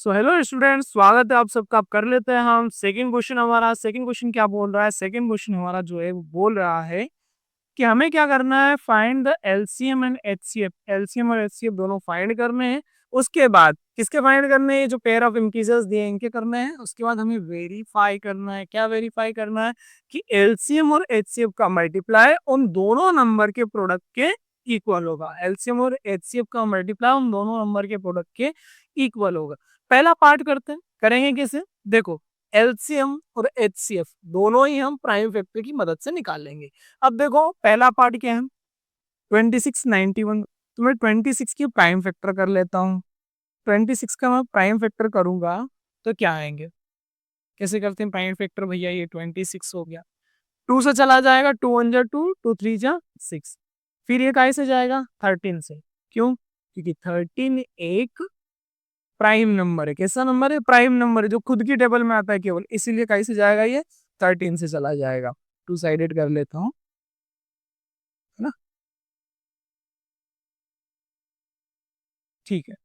So hello students, स्वागत है आप सबका। आप कर लेते हैं हम सेकंड क्वेश्चन। हमारा सेकंड क्वेश्चन क्या बोल रहा है? सेकंड क्वेश्चन हमारा जो है वो बोल रहा है कि हमें क्या करना है, find the LCM and HCF. LCM और एचसीएफ दोनों फाइंड करने हैं। उसके बाद किसके फाइंड करने हैं? जो पेयर ऑफ इंटीजर्स दिए हैं इनके करने हैं। उसके बाद हमें वेरीफाई करना है। क्या वेरीफाई करना है? कि एलसीएम और एचसीएफ का मल्टीप्लाई उन दोनों नंबर के प्रोडक्ट के इक्वल होगा। एलसीएम और एचसीएफ का मल्टीप्लाई उन दोनों नंबर के प्रोडक्ट के इक्वल होगा। पहला पार्ट करते हैं। करेंगे कैसे? देखो, एलसीएम और एचसीएफ दोनों ही हम प्राइम फैक्टर की मदद से निकाल लेंगे। अब देखो, पहला पार्ट क्या है? 2691। तो मैं 26 की प्राइम फैक्टर कर लेता हूँ। 26 का मैं प्राइम फैक्टर करूंगा तो क्या आएंगे? कैसे करते हैं प्राइम फैक्टर भैया? ये 26 हो गया, 2 से चला जाएगा, 2 1 जा 2, 2 3 जा 6। फिर ये काहे से जाएगा? 13 से। क्यों? क्योंकि 13 एक प्राइम नंबर है। कैसा नंबर है? प्राइम नंबर है, जो खुद की टेबल में आता है केवल, इसीलिए कैसे जाएगा? ये 13 से चला जाएगा। टू साइडेड कर लेता हूँ, है ना? ठीक है।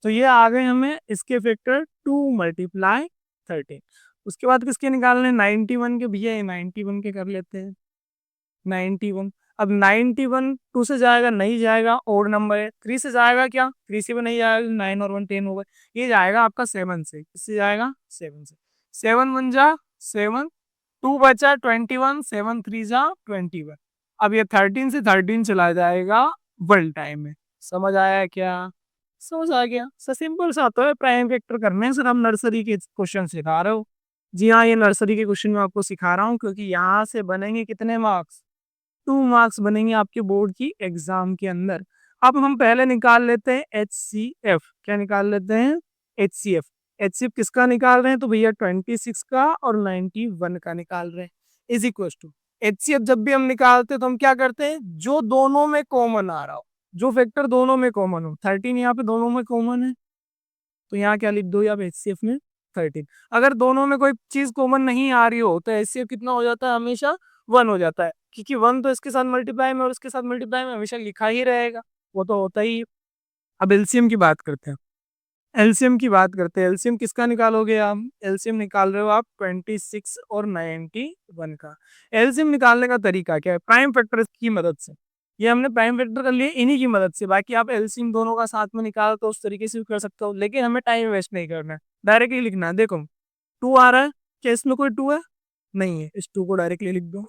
तो ये आ गए हमें इसके फैक्टर 2 मल्टीप्लाई 13। उसके बाद किसके निकालने? 91 के। भैया ये 91 के कर लेते हैं। 91। अब 91 2 से जाएगा, नहीं जाएगा, और नंबर है। 3 से जाएगा क्या? 3 से भी नहीं जाएगा, 9 और 1 10 हो गए। ये जाएगा आपका 7 से। किससे जाएगा? 7 से। 7 1 जा 7, 2 बचा 21, 7 3 जा 21। अब ये 13 से 13 चला जाएगा 1 टाइम में। समझ आया क्या? समझ आ गया। सिंपल सा तो है, प्राइम वेक्टर करने हैं। सर हम नर्सरी के क्वेश्चन सिखा रहे हो? जी हाँ, ये नर्सरी के क्वेश्चन में आपको सिखा रहा हूँ, क्योंकि यहाँ से बनेंगे कितने मार्क्स? 2 मार्क्स बनेंगे आपके बोर्ड की एग्जाम के अंदर। अब हम पहले निकाल लेते हैं HCF। क्या निकाल लेते हैं? HCF। HCF किसका निकाल रहे हैं? तो भैया 26 का और 91 का निकाल रहे हैं। Is equal to HCF। जब भी हम निकालते हैं तो हम क्या करते हैं? जो दोनों में कॉमन आ रहा हो, जो फैक्टर दोनों में कॉमन हो। 13 यहाँ पे दोनों में कॉमन है, तो यहाँ क्या लिख दो? आप HCF में 13। अगर दोनों में कोई चीज कॉमन नहीं आ रही हो तो HCF कितना हो जाता है? हमेशा 1 हो जाता है, क्योंकि 1 तो इसके साथ मल्टीप्लाई में और इसके साथ मल्टीप्लाई में हमेशा लिखा ही रहेगा। वो तो होता ही है। अब एलसीएम की बात करते हैं। एलसीएम की बात करते हैं। एलसीएम किसका निकालोगे आप? एलसीएम निकाल रहे हो आप 26 और 91 का। एलसीएम निकालने का तरीका क्या है? प्राइम फैक्टर की मदद से। ये हमने प्राइम फैक्टर कर लिए इन्हीं की मदद से। बाकी आप एलसीएम दोनों का साथ में निकाल तो उस तरीके से भी कर सकते हो, लेकिन हमें टाइम वेस्ट नहीं करना है। डायरेक्टली लिखना है। देखो, 2 आ रहा है, क्या इसमें कोई 2 है? नहीं है। इस 2 को डायरेक्टली लिख दो।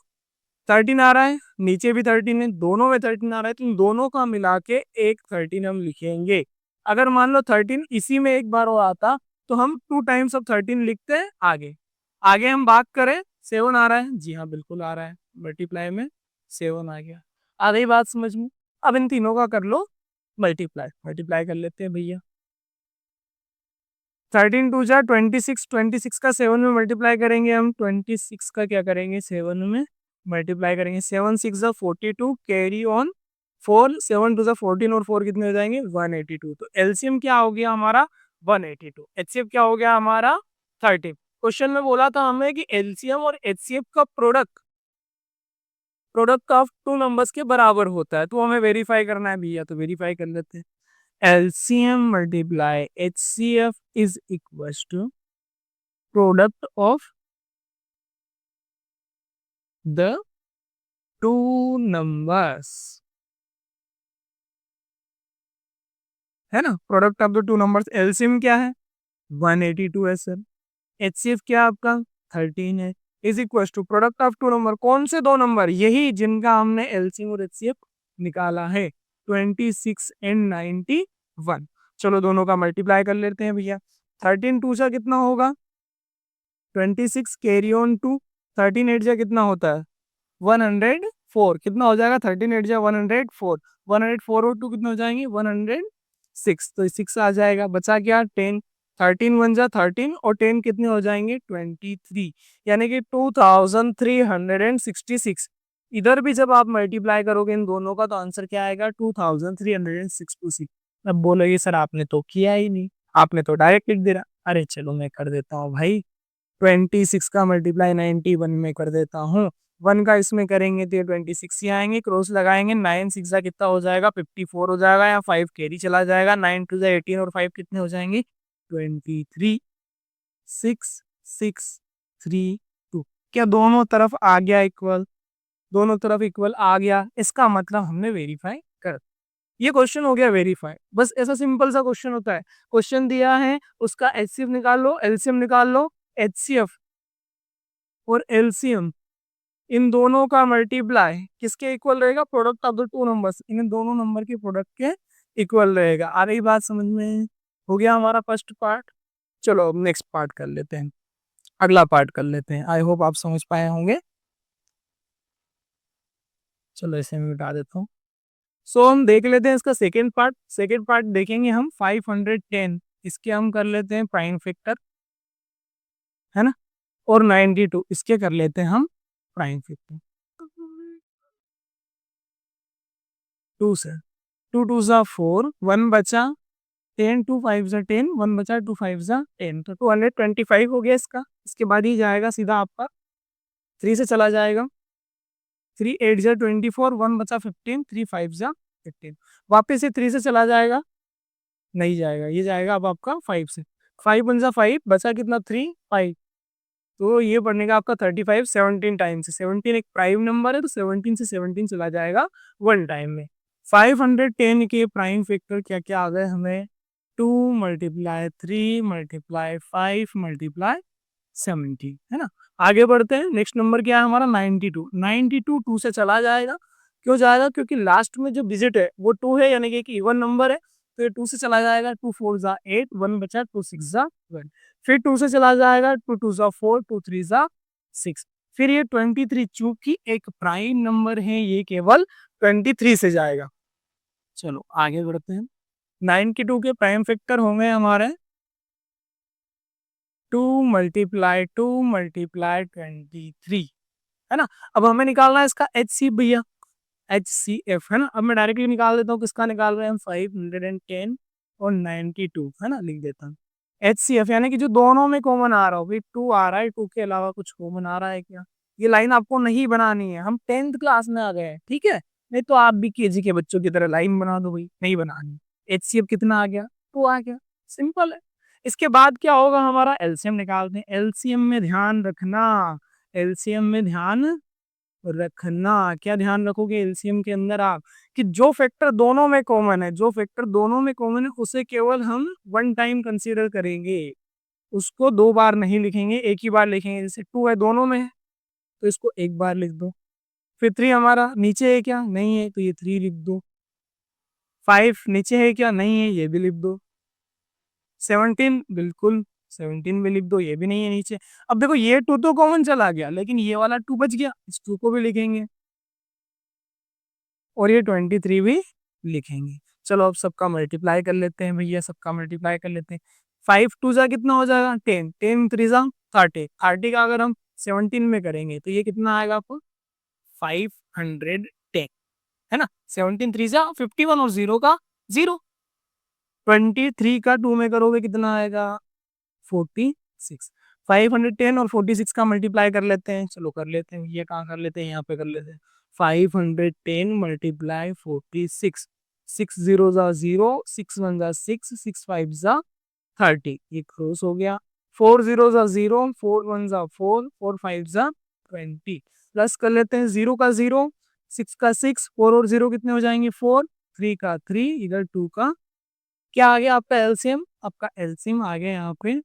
13 आ रहा है, नीचे भी 13 है, दोनों में 13 आ रहा है, तो इन दोनों का मिला के एक 13 हम लिखेंगे। अगर मान लो 13 इसी में एक बार और आता तो हम 2 टाइम्स ऑफ 13 लिखते हैं। आगे आगे हम बात करें, 7 आ रहा है। जी हाँ, बिल्कुल आ रहा है। मल्टीप्लाई में 7 आ गया। आ गई बात समझ में? अब इन तीनों का कर लो मल्टीप्लाई। मल्टीप्लाई कर लेते हैं भैया। 13 2 जा 26, 26 का 7 में मल्टीप्लाई करेंगे हम। 26 का क्या करेंगे? 7 में मल्टीप्लाई करेंगे। 7 6 जा 42, कैरी ऑन 4, 7 2 जा 14 और 4 कितने हो जाएंगे? 182। तो एलसीएम क्या हो गया हमारा? 182। एचसीएफ क्या हो गया हमारा? 30। क्वेश्चन में बोला था हमें कि एलसीएम और एचसीएफ का प्रोडक्ट ऑफ टू नंबर्स के बराबर होता है, तो हमें वेरीफाई करना है भैया। तो वेरीफाई कर लेते हैं। LCM multiply HCF is equals to product of the two numbers, है ना? Product of the two numbers. LCM क्या है? 182 है सर। HCF क्या आपका? 13 है। Is equal to product of two number. कौन से दो नंबर? यही जिनका हमने एलसीएम और HCF निकाला है, 26 एंड 91। चलो दोनों का मल्टीप्लाई कर लेते हैं भैया। 13 2 सा कितना होगा? 26, कैरी ऑन 2, 13 8 जा कितना होता है? 104। कितना हो जाएगा? 13 8 जा 104, 104 और 2 कितने हो जाएंगे? 106। तो 6 आ जाएगा। बचा क्या? 10। 13 1 जा 13 और 10 कितने हो जाएंगे? 23। यानी कि 2366। इधर भी जब आप मल्टीप्लाई करोगे इन दोनों का तो आंसर क्या आएगा? 2366। अब बोलोगे सर आपने तो किया ही नहीं, आपने तो डायरेक्ट लिख दे रहा। अरे चलो मैं कर देता हूँ भाई। 26 का मल्टीप्लाई 91 में कर देता हूँ। 1 का इसमें करेंगे तो 26 ही आएंगे। क्रॉस लगाएंगे, 9 6 कितना हो जाएगा? 54 हो जाएगा, या 5 कैरी चला जाएगा। 9 2 18 और 5 कितने हो जाएंगे? 23, 6, 6, 3, 2। क्या दोनों तरफ आ गया इक्वल? दोनों तरफ इक्वल आ गया, इसका मतलब हमने वेरीफाई कर। ये क्वेश्चन हो गया वेरीफाई। बस ऐसा सिंपल सा क्वेश्चन होता है। क्वेश्चन दिया है, उसका एचसीएफ निकाल लो, एलसीएम निकाल लो। एचसीएफ और एलसीएम इन दोनों का मल्टीप्लाई किसके इक्वल रहेगा? Product of the two numbers, इन दोनों नंबर के प्रोडक्ट के इक्वल रहेगा। आ रही बात समझ में? हो गया हमारा फर्स्ट पार्ट। चलो अब नेक्स्ट पार्ट कर लेते हैं, अगला पार्ट कर लेते हैं। आई होप आप समझ पाए होंगे। चलो इसे मैं मिटा देता हूँ। सो हम देख लेते हैं इसका सेकेंड पार्ट। सेकेंड पार्ट देखेंगे हम 510, इसके हम कर लेते हैं प्राइम फैक्टर, है ना। और 92 इसके कर लेते हैं हम प्राइम फैक्टर। 2 से 2 2 ज़ा 4, 1 बचा, 10 2 5 ज़ा 10, 1 बचा, 2 5 ज़ा 10, तो 225 हो गया इसका। इसके बाद ही जाएगा सीधा आपका 3 से चला जाएगा, 3 8 ज़ा 24, 1 बचा 15, 3 5 ज़ा 15, वापस से 3 से चला जाएगा, नहीं जाएगा, ये जाएगा अब आपका 5 से। 5 1 ज़ा 5, बचा कितना? 3 5, तो ये बनेगा आपका 35 17 टाइम से। 17 एक प्राइम नंबर है, तो 17 से 17 चला जाएगा 1 टाइम में। 510 के प्राइम फैक्टर क्या क्या आ गए हमें? 2 मल्टीप्लाई 3 मल्टीप्लाई 5 मल्टीप्लाई 70, है ना। आगे बढ़ते हैं। नेक्स्ट नंबर क्या है हमारा? 92। 92 2 से चला जाएगा। क्यों जाएगा? क्योंकि लास्ट में जो डिजिट है वो 2 है, यानी कि एक इवन नंबर है, तो ये 2 से चला जाएगा। 2 4 ज़ा 8, 1 बचा, 2 6 ज़ा 1, फिर 2 से चला जाएगा, 2 2 ज़ा 4, 2 3 ज़ा 6, फिर ये 23 चूंकि एक प्राइम नंबर है, ये केवल 23 से जाएगा। चलो आगे बढ़ते हैं। 92 के प्राइम फैक्टर होंगे हमारे 2 मल्टीप्लाई 2 मल्टीप्लाई 23, है ना। अब हमें निकालना है इसका एच सी भैया, एच सी एफ, है ना। अब मैं डायरेक्टली निकाल देता हूँ, किसका निकाल रहे हैं हम? 510 और 92, है ना, लिख देता हूँ। एच सी एफ यानी कि जो दोनों में कॉमन आ रहा हो, भाई 2 आ रहा है, 2 के अलावा कुछ कॉमन आ रहा है क्या? ये लाइन आपको नहीं बनानी है, हम 10th क्लास में आ गए हैं, ठीक है। नहीं तो आप भी केजी के बच्चों की तरह लाइन बना दो, भाई नहीं बनानी। एच सी एफ कितना आ गया? 2 आ गया, सिंपल है। इसके बाद क्या होगा हमारा? एलसीएम निकालते हैं। एलसीएम में ध्यान रखना, एलसीएम में ध्यान रखना, क्या ध्यान रखोगे एलसीएम के अंदर आप? कि जो फैक्टर दोनों में कॉमन है, जो फैक्टर दोनों में कॉमन है, उसे केवल हम 1 टाइम कंसीडर करेंगे, उसको 2 बार नहीं लिखेंगे, एक ही बार लिखेंगे। जैसे 2 है, दोनों में है, तो इसको एक बार लिख दो। फिर 3 हमारा नीचे है क्या? नहीं है, तो ये 3 लिख दो। 5 नीचे है क्या? नहीं है, ये भी लिख दो। 17 बिल्कुल 17 भी लिख दो, ये भी नहीं है नीचे। अब देखो ये 2 तो कॉमन चला गया, लेकिन ये वाला 2 बच गया, इस 2 को भी लिखेंगे, और ये 23 भी लिखेंगे। चलो अब सबका मल्टीप्लाई कर लेते हैं भैया, सबका मल्टीप्लाई कर लेते हैं। 5 2 जा कितना हो जाएगा? 10, 10 3 जा 30, 30 का अगर हम 17 में करेंगे तो ये कितना आएगा आपको? 510, है ना। 17 3 जा 51 और 0 का 0। 23 का 2 में करोगे कितना आएगा? 46। 510 और 46 का मल्टीप्लाई कर लेते हैं। चलो कर लेते हैं, ये कहाँ कर लेते हैं? यहाँ पे कर लेते हैं। 510 मल्टीप्लाई 46, 6 0 जा 0, 6 1 जा 6, 6 5 जा 30, ये क्रॉस हो गया। 4 0 जा 0, 4 1 जा 4, 4 5 जा 20, प्लस कर लेते हैं। 0 का 0, 6 का 6, 4 और 0 कितने हो जाएंगे? 4, 3 का 3, इधर 2 का क्या आ गया आपका? एलसीएम। आपका एलसीएम आ गया यहाँ पे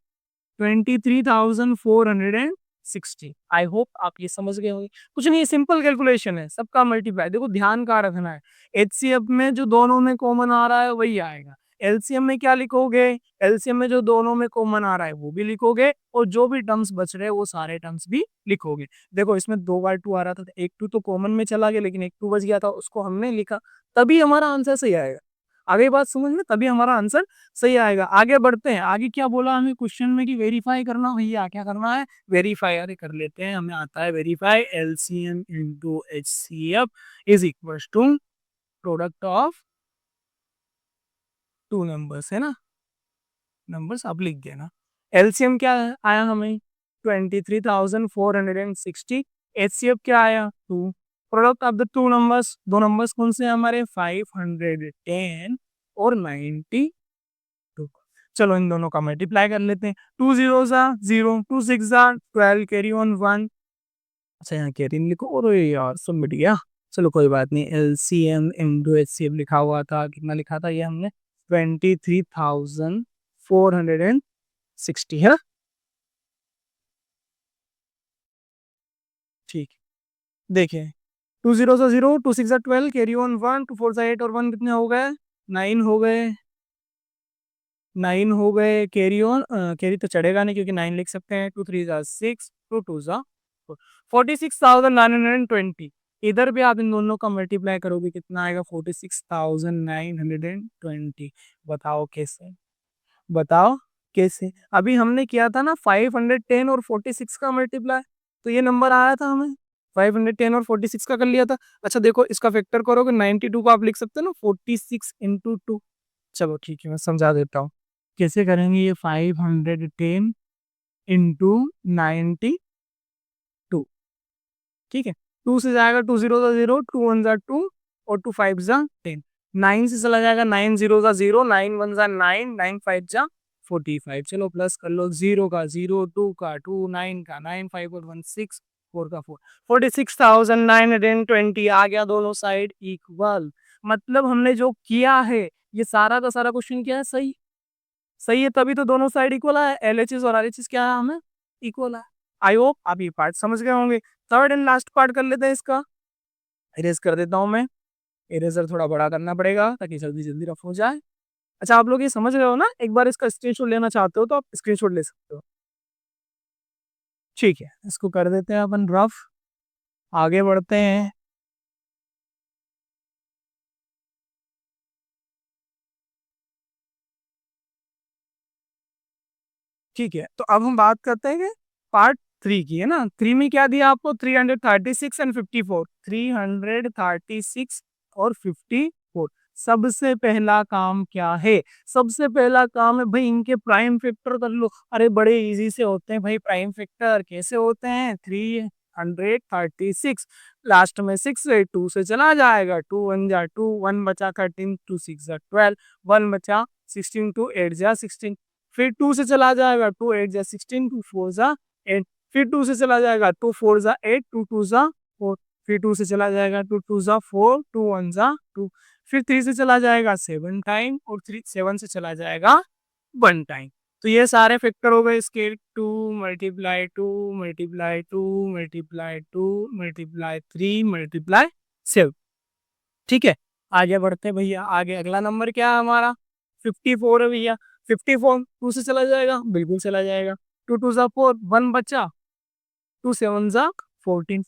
23,460। आई होप आप ये समझ गए होंगे। कुछ नहीं, सिंपल कैलकुलेशन है, सबका मल्टीप्लाई। देखो ध्यान कहाँ रखना है, एचसीएफ में जो दोनों में कॉमन आ रहा है वही आएगा। एलसीएम में क्या लिखोगे? एलसीएम में जो दोनों में कॉमन आ रहा है वो भी लिखोगे, और जो भी टर्म्स बच रहे हैं वो सारे टर्म्स भी लिखोगे। देखो इसमें 2 बार 2 आ रहा था, तो एक 2 तो कॉमन में चला गया, लेकिन एक 2 बच गया था, उसको हमने लिखा, तभी हमारा आंसर सही आएगा। आगे बात समझ में, तभी हमारा आंसर सही आएगा। आगे बढ़ते हैं। आगे क्या बोला हमें क्वेश्चन में? कि वेरीफाई करना। भैया क्या करना है? वेरीफाई। अरे कर लेते हैं, हमें आता है verify. LCM into HCF is equal to product of two numbers, है ना। नंबर्स अब लिख देना। एलसीएम क्या आया हमें? 23,460। एचसीएफ क्या आया? 2। Product of the two numbers, दो नंबर्स कौन से हैं हमारे? 510 और 92। चलो इन दोनों का मल्टीप्लाई कर लेते हैं। 2 0 सा 0, 2 6 सा 12, कैरी ऑन 1। अच्छा यहाँ कैरी नहीं लिखो, और यार सब मिट गया। चलो कोई बात नहीं, LCM इंटू HCF लिखा हुआ था, कितना लिखा था ये हमने, 23,460 है। ठीक, देखिए 2 0 सा 0, 2 6 सा 12, कैरी ऑन 1, 2 4 सा 8 और 1 कितने हो गए, 9 हो गए। 9 हो गए, कैरी ऑन, कैरी तो चढ़ेगा नहीं क्योंकि 9 लिख सकते हैं। 2 3 सा 6, 2 2 सा 46,920। इधर भी आप इन दोनों का मल्टीप्लाई करोगे कितना आएगा, 46,920। बताओ कैसे, बताओ कैसे। अभी हमने किया था ना 510 और 46 का मल्टीप्लाई, तो ये नंबर आया था हमें, 510 और 46 का कर लिया था। अच्छा देखो इसका फैक्टर करोगे, 92 को आप लिख सकते हो ना 46 इंटू 2। चलो ठीक है, मैं समझा देता हूँ कैसे करेंगे ये। 510 इंटू 92, ठीक है। 2 से जाएगा, 2 0 सा 0, 2 1 सा 2 और 2 5 सा 10। 9 से चला जाएगा, 9 0 सा 0, 9 1 सा 9, 9 5 सा 45। चलो प्लस कर लो, 0 का 0, 2 का 2, 9 का 9, 5 और 1 6, 4 का 4, 46,920 आ गया, दोनों साइड इक्वल। मतलब हमने जो किया है ये सारा का सारा क्वेश्चन क्या है, सही। सही है, तभी तो दोनों साइड इक्वल है। LHS और RHS क्या है हमें, इक्वल है। आई होप आप ये पार्ट समझ गए होंगे। थर्ड एंड लास्ट पार्ट कर लेते हैं इसका। इरेज कर देता हूं मैं, इरेजर थोड़ा बड़ा करना पड़ेगा ताकि जल्दी जल्दी रफ हो जाए। अच्छा आप लोग ये समझ रहे हो ना, एक बार इसका स्क्रीनशॉट लेना चाहते हो तो आप स्क्रीनशॉट ले सकते हो। ठीक है, इसको कर देते हैं अपन रफ, आगे बढ़ते हैं। ठीक है, तो अब हम बात करते हैं कि पार्ट 3 की, है ना। 3 में क्या दिया आपको, 336 एंड 54, 336 और 54। सबसे पहला काम क्या है, सबसे पहला काम है भाई इनके प्राइम फैक्टर कर लो। अरे बड़े इजी से होते हैं भाई प्राइम फैक्टर, कैसे होते हैं, 336 लास्ट में 6 है, 2 से चला जाएगा, 2 1 जा 2, 1 बचा 13, 2 6 जा 12, 1 बचा 16, 2 8 जा 16। फिर 2 से चला जाएगा, 2 8 जा 16, 2 4 जा 8। फिर 2 से चला जाएगा, 2 4 जा 8, 2 2 जा 4। फिर 2 से चला जाएगा, 2 2 जा 4, 2 1 जा 2। फिर 3 से चला जाएगा 7 टाइम, और 3 7 से चला जाएगा 1 टाइम। तो ये सारे फैक्टर हो गए इसके, 2 multiply 2 multiply 2 multiply 2 multiply 3 multiply 7। ठीक है, आगे बढ़ते हैं भैया। आगे अगला नंबर क्या है हमारा, 54 है भैया। 54 2 से चला जाएगा, बिल्कुल चला जाएगा। 2 2 जा 4, 1 बचा, 2 7 जा 14।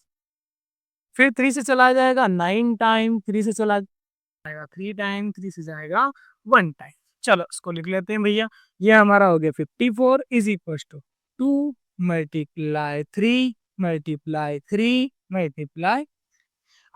फिर 3 से चला जाएगा 9 टाइम, 3 से चला जाएगा 3 टाइम, 3 से जाएगा 1 टाइम। चलो इसको लिख लेते हैं भैया। ये हमारा हो गया 54 is equal to 2 multiply 3 multiply 3 multiply.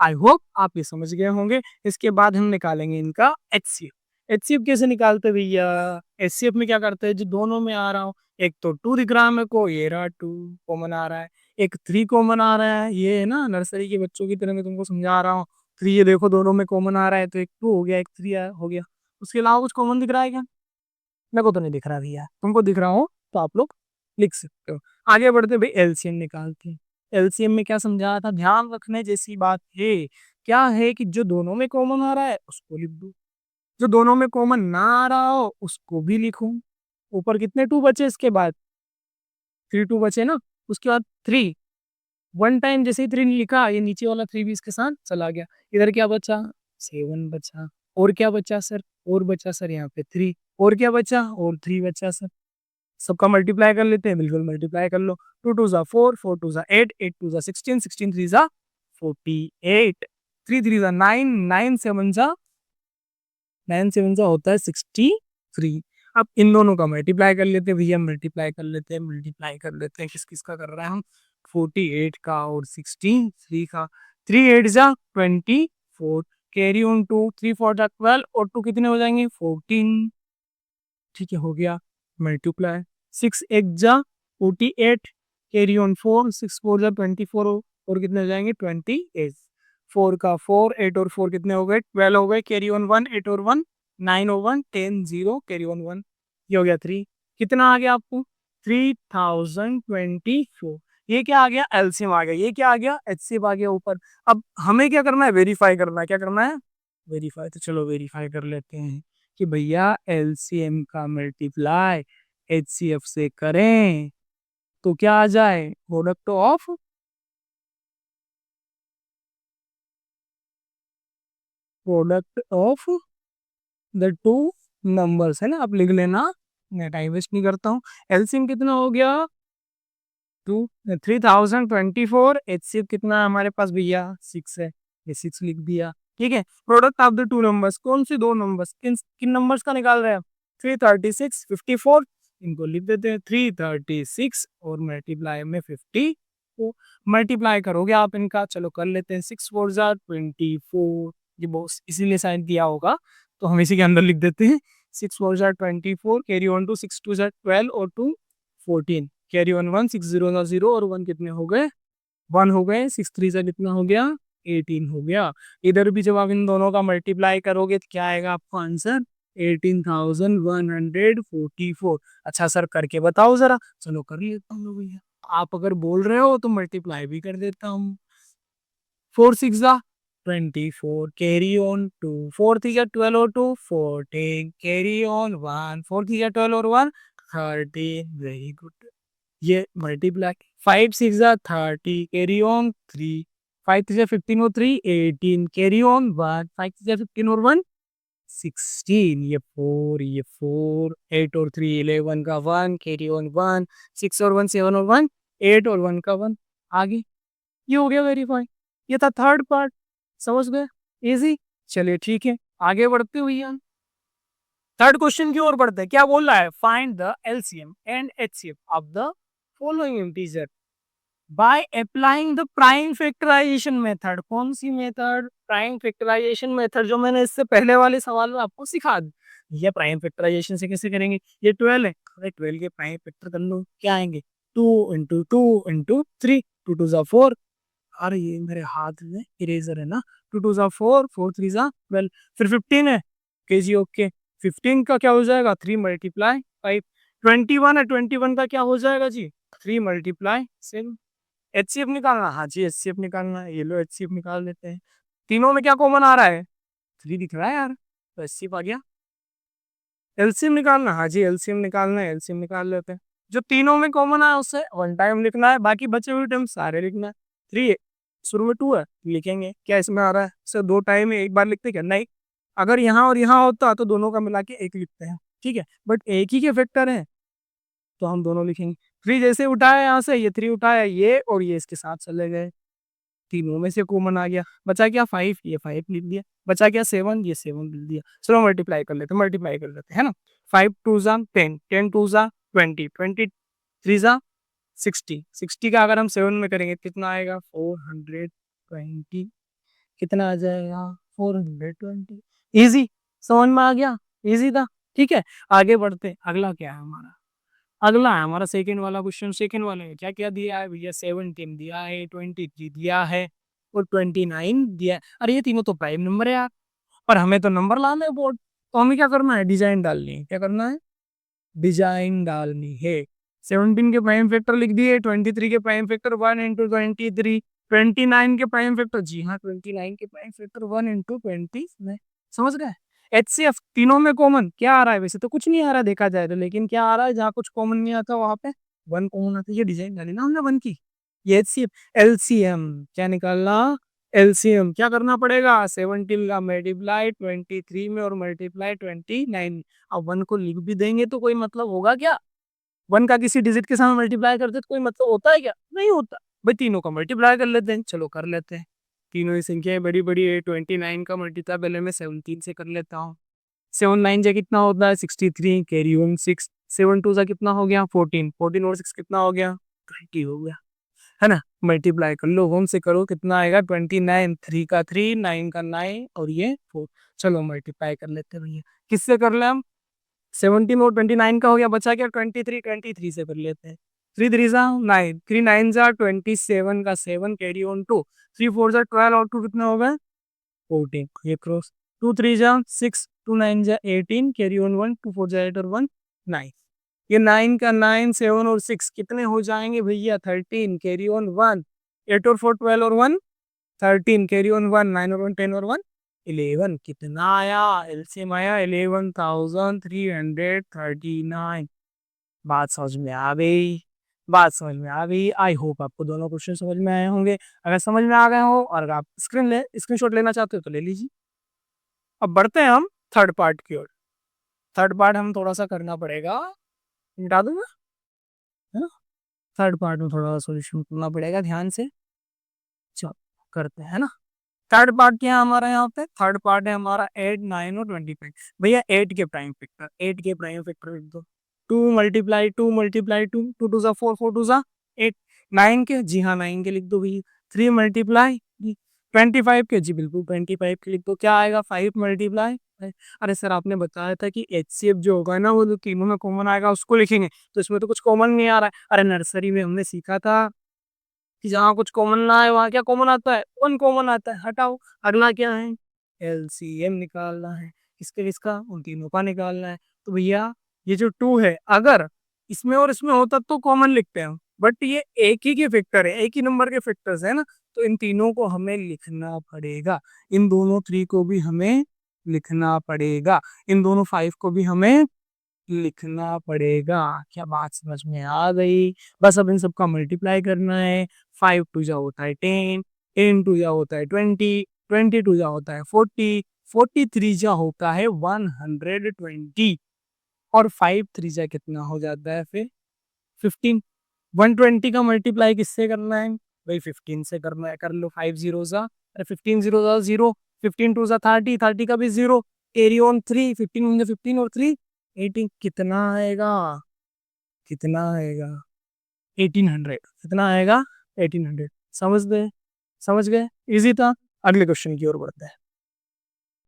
I hope आप ये समझ गए होंगे। इसके बाद हम निकालेंगे इनका HCF। HCF कैसे निकालते हैं भैया, HCF में क्या करते हैं, जो दोनों में आ रहा हो, एक तो 2 दिख रहा है मेरे को, ये रहा 2 कॉमन आ रहा है, एक 3 कॉमन आ रहा है, ये है ना नर्सरी के बच्चों की तरह मैं तुमको समझा रहा हूँ। 3 ये देखो दोनों में कॉमन आ रहा है, तो एक 2 हो गया, एक 3 हो गया। उसके अलावा कुछ कॉमन दिख रहा है क्या, मेरे को तो नहीं दिख रहा भैया, तुमको दिख रहा हो तो आप लोग लिख सकते हो। आगे बढ़ते भाई एलसीएम निकालते हैं। एलसीएम में क्या समझाया था, ध्यान रखने जैसी बात है, क्या है कि जो दोनों में कॉमन आ रहा है उसको लिख दो, जो दोनों में कॉमन ना आ रहा हो उसको भी लिखूं। ऊपर कितने 2 बचे, इसके बाद 3 2 बचे ना, उसके बाद 3 1 टाइम जैसे ही 3 लिखा, ये नीचे वाला 3 भी इसके साथ चला गया। इधर क्या बचा, 7 बचा। और क्या बचा सर, और बचा सर यहाँ पे 3। और क्या बचा, और 3 बचा सर। सबका मल्टीप्लाई कर लेते हैं, बिल्कुल मल्टीप्लाई कर लो। 2 2 जा 4, 4 2 जा 8, 8 2 जा 16, 16 3 जा 48, 3 3 जा 9, 9 7 जा 9 7 जा होता है 63। अब इन दोनों का मल्टीप्लाई कर लेते हैं भैया, मल्टीप्लाई कर लेते हैं, मल्टीप्लाई कर लेते हैं। किस किस का कर रहे हैं हम, 48 का और 63 का। 3 8 जा 24, कैरी ऑन 2, 3 4 जा 12 और 2 कितने हो जाएंगे 14। ठीक है, हो गया मल्टीप्लाई। 6 1 जा 48, कैरी ऑन 4, 6 4 जा 24 और कितने हो जाएंगे 28। 4 का 4, 8 और 4 कितने हो गए 12 हो गए, कैरी ऑन 1, 8 और 1 9 और 1 10 0, कैरी ऑन 1 ये हो गया 3, कितना आ गया आपको 3024, ये क्या आ गया एलसीएम आ गया, ये क्या आ गया एचसीएफ आ गया ऊपर। अब हमें क्या करना है वेरीफाई करना है, क्या करना है वेरीफाई, तो चलो वेरीफाई कर लेते हैं कि भैया एलसीएम का मल्टीप्लाई एचसीएफ से करें तो क्या आ जाए product of the two numbers है ना, आप लिख लेना, मैं टाइम वेस्ट नहीं करता हूँ। एलसीएम कितना हो गया 3024, एचसीएफ कितना है हमारे पास भैया 6 है, ये 6 लिख दिया। ठीक है, product of the two numbers, कौन से दो नंबर्स, किन किन नंबर्स का निकाल रहे हैं 336 54, इनको लिख देते हैं 336 और मल्टीप्लाई में 50, तो मल्टीप्लाई करोगे आप इनका, चलो कर लेते हैं 6 4 जार 24, ये बहुत इसीलिए शायद दिया होगा तो हम इसी के अंदर लिख देते हैं 6 4 जार 24, कैरी ऑन टू 6 2 जार 12 और 2 14, कैरी ऑन 1 6 0 का 0 और 1 कितने हो गए 1 हो गए, 6 3 से कितना हो गया 18 हो गया। इधर भी जब आप इन दोनों का मल्टीप्लाई करोगे तो क्या आएगा आपको आंसर 18,144। अच्छा सर करके बताओ जरा, चलो कर लेता हूँ भैया, आप अगर बोल रहे हो तो मल्टीप्लाई भी कर देता हूँ। 4 6 जा 24, कैरी ऑन 2 4 3 जा 12 और 2 14, कैरी ऑन 1 4 3 जा 12 और 1 13, वेरी गुड। ये मल्टीप्लाई 5 6 जा 30, कैरी ऑन 3 5 3 जा 15 और 3 18, कैरी ऑन 1 5 6 जा 15 और 1 16, ये 4 8 और 3 11 का 1, कैरी ऑन 1 6 और 1 7 और 1 8 और 1 का 1, आगे ये हो गया वेरीफाई। ये था थर्ड पार्ट, समझ गए, इजी। चलिए ठीक है, आगे बढ़ते हुए हम थर्ड क्वेश्चन की ओर बढ़ते हैं। क्या बोल रहा है, find the LCM and HCF of the following integer by applying the prime factorisation method. कौन सी मेथड, प्राइम फैक्टराइजेशन मेथड, जो मैंने इससे पहले वाले सवाल में आपको सिखा दी। ये प्राइम फैक्टराइजेशन से कैसे करेंगे, ये 12 है, अरे 12 के प्राइम फैक्टर कर लो, क्या आएंगे 2 × 2 × 3, 2 2 जा 4, अरे ये मेरे हाथ में इरेजर है ना, 2 2 जा 4 4 3 जा 12, फिर 15 है के जी, ओके 15 का क्या हो जाएगा 3 मल्टीप्लाई 5, 21 है, 21 का क्या हो जाएगा जी 3 मल्टीप्लाई 7। एचसीएफ निकालना, हाँ जी एचसीएफ निकालना है, ये लो एचसीएफ निकाल लेते हैं। तीनों में क्या कॉमन आ रहा है 3 दिख रहा है यार, तो एचसीएफ आ गया। एलसीएम निकालना, हाँ जी एलसीएम निकालना है, एलसीएम निकाल लेते हैं। जो तीनों में कॉमन आया उससे वन टाइम लिखना है, बाकी बचे हुए टाइम सारे लिखना है। 3 शुरू में 2 है लिखेंगे, क्या इसमें आ रहा है सर 2 टाइम है एक बार लिखते क्या, नहीं, अगर यहाँ और यहाँ होता तो दोनों का मिला के एक लिखते हैं, ठीक है, बट एक ही के फैक्टर है तो हम दोनों लिखेंगे। 3 जैसे उठाया यहाँ से, ये 3 उठाया, ये और ये इसके साथ चले गए, तीनों में से कॉमन आ गया, बचा क्या 5, ये 5 लिख दिया, बचा क्या 7, ये 7 लिख दिया। चलो मल्टीप्लाई कर लेते, मल्टीप्लाई कर लेते है ना, 5 2 जा 10, 10 2 जा 20, 20 3 जा 60, 60 का अगर हम 7 में करेंगे कितना आएगा 420, कितना आ जाएगा 420, इजी, समझ में आ गया, इजी था। ठीक है, आगे बढ़ते, अगला क्या है हमारा, अगला है हमारा सेकंड वाला क्वेश्चन। सेकंड वाले में क्या क्या दिया है भैया, 17 दिया है, 23 दिया है और 29 दिया है। अरे ये तीनों तो प्राइम नंबर है यार, पर हमें तो नंबर लाना है बोर्ड, तो हमें क्या करना है डिजाइन डालनी है, क्या करना है डिजाइन डालनी है। 17 के प्राइम फैक्टर लिख दिए, 23 के प्राइम फैक्टर 1 इंटू 23, 29 के प्राइम फैक्टर, जी हाँ 29 के प्राइम फैक्टर 1 इंटू 20, समझ गए। एचसीएफ तीनों में कॉमन क्या आ रहा है, वैसे तो कुछ नहीं आ रहा देखा जाए तो, लेकिन क्या आ रहा है जहाँ कुछ कॉमन नहीं आता वहां पे 1 कॉमन आता है, ये डिजाइन डाली ना हमने 1 की। ये एचसीएफ, एलसीएम क्या निकालना, एलसीएम क्या करना पड़ेगा 17 का मल्टीप्लाई 23 में और मल्टीप्लाई 29, अब 1 को लिख भी देंगे तो कोई मतलब होगा क्या, 1 का किसी डिजिट के साथ मल्टीप्लाई करते तो कोई मतलब होता है क्या, नहीं होता भाई, तीनों का मल्टीप्लाई कर लेते हैं, चलो कर लेते हैं। तीनों ही संख्याएं बड़ी बड़ी है, 29 का मल्टीप्लाई पहले मैं 17 से कर लेता हूँ, 7 9 जा कितना होता है 63, कैरी ऑन 6, 7 2 जा कितना हो गया 14, 14 और 6 कितना हो गया 20 हो गया, है ना, मल्टीप्लाई कर लो, होम से करो कितना आएगा 29, 3 का 3, 9 का 9 और ये 4, चलो मल्टीप्लाई कर लेते हैं भैया, किससे कर ले हम 17 और 29 का हो गया, बचा क्या 23, 23 से कर लेते हैं, 3 3 जा 9, 3 9 जा 27 का 7, कैरी ऑन 2, 3 4 जा 12 और 2 कितना हो गया 14, ये क्रॉस 2 3 जा 6, 2 9 जा 18, कैरी ऑन 1, 2 4 जा 8 और 1 9। ये 9 का 9, 7 और 6 कितने हो जाएंगे भैया? 13, कैरी ऑन 1, 8 और 4 12 और 1 13, कैरी ऑन 1 9 और 1 10 और 1 11। कितना आया? एलसीएम आया 11,339। बात समझ में आ गई? बात समझ में आ गई। आई होप आपको दोनों क्वेश्चन समझ में आए होंगे। अगर समझ में आ गए हो और अगर आप स्क्रीनशॉट लेना चाहते हो तो ले लीजिए। अब बढ़ते हैं हम थर्ड पार्ट की ओर। थर्ड पार्ट हम थोड़ा सा करना पड़ेगा, मिटा दूंगा, है ना? थर्ड पार्ट में थोड़ा सा सॉल्यूशन करना पड़ेगा ध्यान से। चलो करते हैं ना। थर्ड पार्ट क्या है हमारा यहाँ पे? थर्ड पार्ट है हमारा 8 9 और 25। भैया 8 के प्राइम फैक्टर, 8 के प्राइम फैक्टर लिख दो। 2 × 2 × 2 2 2 4 4 2 8। 9 के, जी हाँ 9 के लिख दो भैया। 3 × 25 के, जी बिल्कुल 25 के लिख दो। क्या आएगा? 5 × अरे सर आपने बताया था कि HCF जो होगा ना वो जो तीनों में कॉमन आएगा उसको लिखेंगे, तो इसमें तो कुछ कॉमन नहीं आ रहा है। अरे नर्सरी में हमने सीखा था कि जहाँ कुछ कॉमन ना आए वहाँ क्या कॉमन आता है? वन कॉमन आता है। हटाओ। अगला क्या है? एलसीएम निकालना है। किसके किसका? उन तीनों का निकालना है। तो भैया ये जो 2 है, अगर इसमें और इसमें होता तो कॉमन लिखते हैं, बट ये एक ही के फैक्टर है, एक ही नंबर के फैक्टर्स है ना, तो इन तीनों को हमें लिखना पड़ेगा। इन दोनों 3 को भी हमें लिखना पड़ेगा। इन दोनों 5 को भी हमें लिखना पड़ेगा। क्या बात समझ में आ गई? बस अब इन सबका मल्टीप्लाई करना है। 5 टू जा होता है 10, 10 टू जा होता है 20, 20 टू जा होता है 40, 43 जा होता है 120, और 5 3 जा कितना हो जाता है फिर? 15। 120 का मल्टीप्लाई किससे करना है भाई? 15 से करना है। कर लो। 5 जीरो जा, अरे 15 जीरो जा 0, 15 टू जा 30, 30 का भी 0, कैरी ऑन 3, 15 15 और 3 18। कितना आएगा? कितना आएगा? 1800। कितना आएगा? 1800। समझ गए? समझ गए? इजी था। अगले क्वेश्चन की ओर बढ़ते हैं।